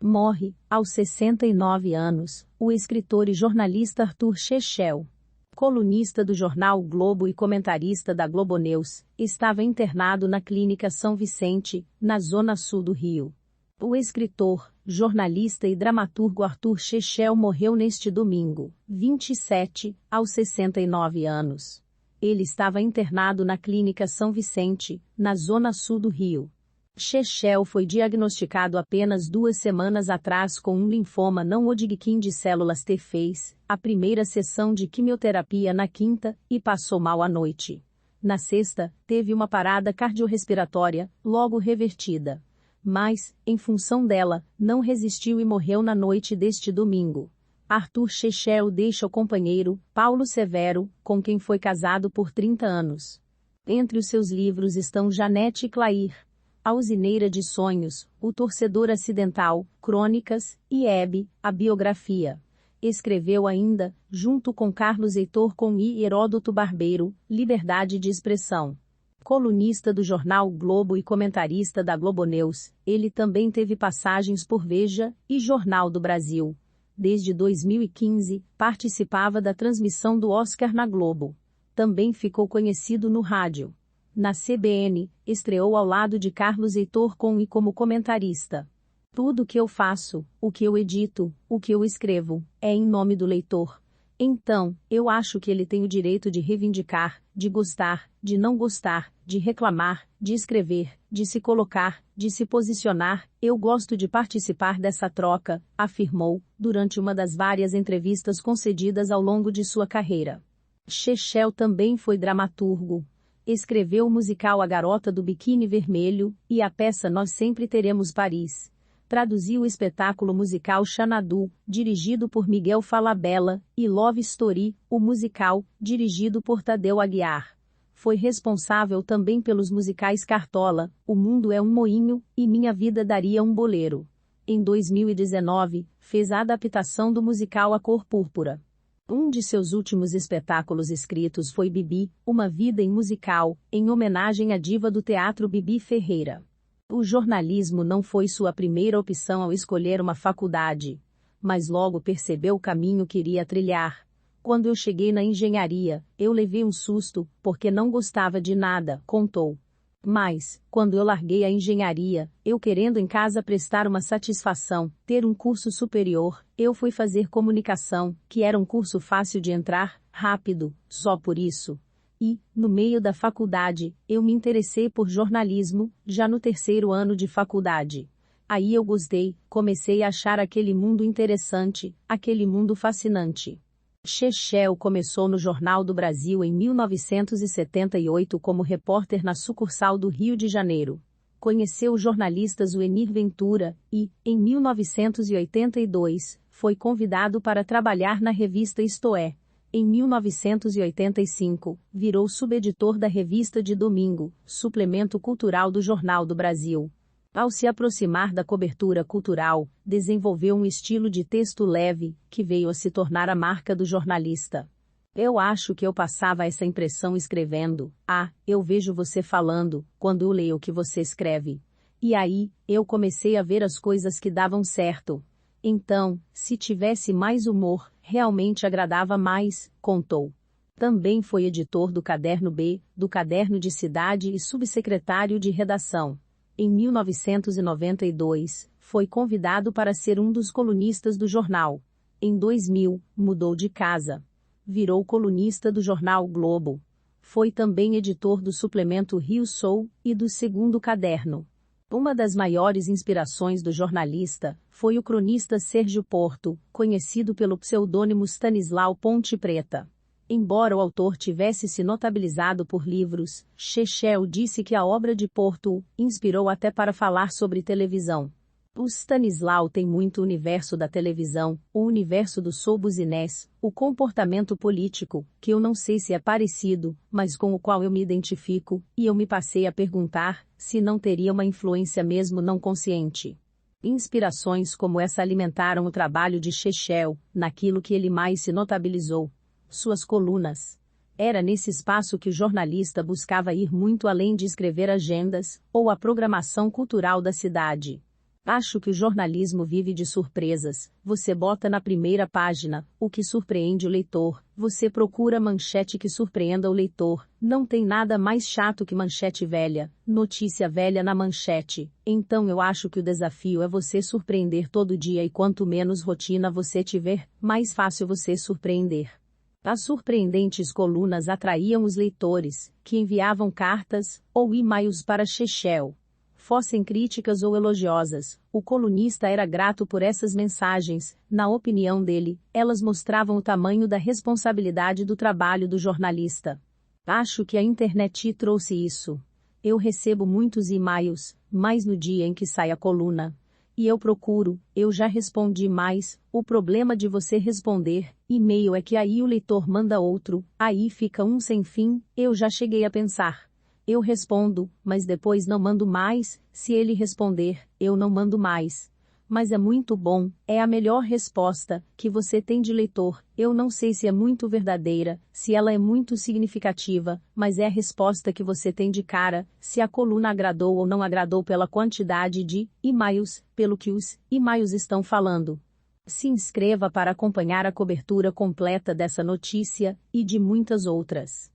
Morre, aos 69 anos, o escritor e jornalista Arthur Chechel. Colunista do jornal o Globo e comentarista da Globo News, estava internado na Clínica São Vicente, na zona sul do Rio. O escritor, jornalista e dramaturgo Arthur Chechel morreu neste domingo, 27, aos 69 anos. Ele estava internado na Clínica São Vicente, na zona sul do Rio. Chechel foi diagnosticado apenas 2 semanas atrás com um linfoma não Hodgkin de células T. Fez a primeira sessão de quimioterapia na quinta, e passou mal à noite. Na sexta, teve uma parada cardiorrespiratória, logo revertida. Mas, em função dela, não resistiu e morreu na noite deste domingo. Arthur Chechel deixa o companheiro, Paulo Severo, com quem foi casado por 30 anos. Entre os seus livros estão Janete e Clair, A Usineira de Sonhos, O Torcedor Acidental, Crônicas, e Hebe, a biografia. Escreveu ainda, junto com Carlos Heitor Con e Heródoto Barbeiro, Liberdade de Expressão. Colunista do jornal o Globo e comentarista da Globo News, ele também teve passagens por Veja e Jornal do Brasil. Desde 2015, participava da transmissão do Oscar na Globo. Também ficou conhecido no rádio. Na CBN, estreou ao lado de Carlos Heitor Con e como comentarista. Tudo o que eu faço, o que eu edito, o que eu escrevo, é em nome do leitor. Então, eu acho que ele tem o direito de reivindicar, de gostar, de não gostar, de reclamar, de escrever, de se colocar, de se posicionar. Eu gosto de participar dessa troca, afirmou, durante uma das várias entrevistas concedidas ao longo de sua carreira. Chechel também foi dramaturgo. Escreveu o musical A Garota do Biquíni Vermelho, e a peça Nós Sempre Teremos Paris. Traduziu o espetáculo musical Xanadu, dirigido por Miguel Falabella, e Love Story, o musical, dirigido por Tadeu Aguiar. Foi responsável também pelos musicais Cartola, O Mundo é um Moinho, e Minha Vida Daria um Boleiro. Em 2019, fez a adaptação do musical A Cor Púrpura. Um de seus últimos espetáculos escritos foi Bibi, Uma Vida em Musical, em homenagem à diva do teatro Bibi Ferreira. O jornalismo não foi sua primeira opção ao escolher uma faculdade, mas logo percebeu o caminho que iria trilhar. Quando eu cheguei na engenharia, eu levei um susto, porque não gostava de nada, contou. Mas, quando eu larguei a engenharia, eu querendo em casa prestar uma satisfação, ter um curso superior, eu fui fazer comunicação, que era um curso fácil de entrar, rápido, só por isso. E, no meio da faculdade, eu me interessei por jornalismo, já no 3º ano de faculdade. Aí eu gostei, comecei a achar aquele mundo interessante, aquele mundo fascinante. Chechel começou no Jornal do Brasil em 1978 como repórter na sucursal do Rio de Janeiro. Conheceu o jornalista Zuenir Ventura e, em 1982, foi convidado para trabalhar na revista Isto É. Em 1985, virou subeditor da revista de domingo, suplemento cultural do Jornal do Brasil. Ao se aproximar da cobertura cultural, desenvolveu um estilo de texto leve, que veio a se tornar a marca do jornalista. Eu acho que eu passava essa impressão escrevendo, eu vejo você falando, quando eu leio o que você escreve. E aí, eu comecei a ver as coisas que davam certo. Então, se tivesse mais humor, realmente agradava mais, contou. Também foi editor do Caderno B, do Caderno de Cidade e subsecretário de redação. Em 1992, foi convidado para ser um dos colunistas do jornal. Em 2000, mudou de casa. Virou colunista do jornal o Globo. Foi também editor do suplemento Rio Sou e do Segundo Caderno. Uma das maiores inspirações do jornalista foi o cronista Sérgio Porto, conhecido pelo pseudônimo Stanislau Ponte Preta. Embora o autor tivesse se notabilizado por livros, Chechel disse que a obra de Porto o inspirou até para falar sobre televisão. O Stanislau tem muito universo da televisão, o universo do Sou Business, o comportamento político, que eu não sei se é parecido, mas com o qual eu me identifico, e eu me passei a perguntar se não teria uma influência mesmo não consciente. Inspirações como essa alimentaram o trabalho de Chechel, naquilo que ele mais se notabilizou. Suas colunas. Era nesse espaço que o jornalista buscava ir muito além de escrever agendas, ou a programação cultural da cidade. Acho que o jornalismo vive de surpresas. Você bota na primeira página o que surpreende o leitor. Você procura manchete que surpreenda o leitor. Não tem nada mais chato que manchete velha, notícia velha na manchete. Então eu acho que o desafio é você surpreender todo dia e quanto menos rotina você tiver, mais fácil você surpreender. As surpreendentes colunas atraíam os leitores, que enviavam cartas ou e-mails para Chechel. Fossem críticas ou elogiosas, o colunista era grato por essas mensagens. Na opinião dele, elas mostravam o tamanho da responsabilidade do trabalho do jornalista. Acho que a internet trouxe isso. Eu recebo muitos e-mails, mas no dia em que sai a coluna. E eu já respondi mais. O problema de você responder e-mail é que aí o leitor manda outro, aí fica um sem fim. Eu já cheguei a pensar. Eu respondo, mas depois não mando mais. Se ele responder, eu não mando mais. Mas é muito bom, é a melhor resposta que você tem de leitor. Eu não sei se é muito verdadeira, se ela é muito significativa, mas é a resposta que você tem de cara, se a coluna agradou ou não agradou pela quantidade de e-mails, pelo que os e-mails estão falando. Se inscreva para acompanhar a cobertura completa dessa notícia e de muitas outras.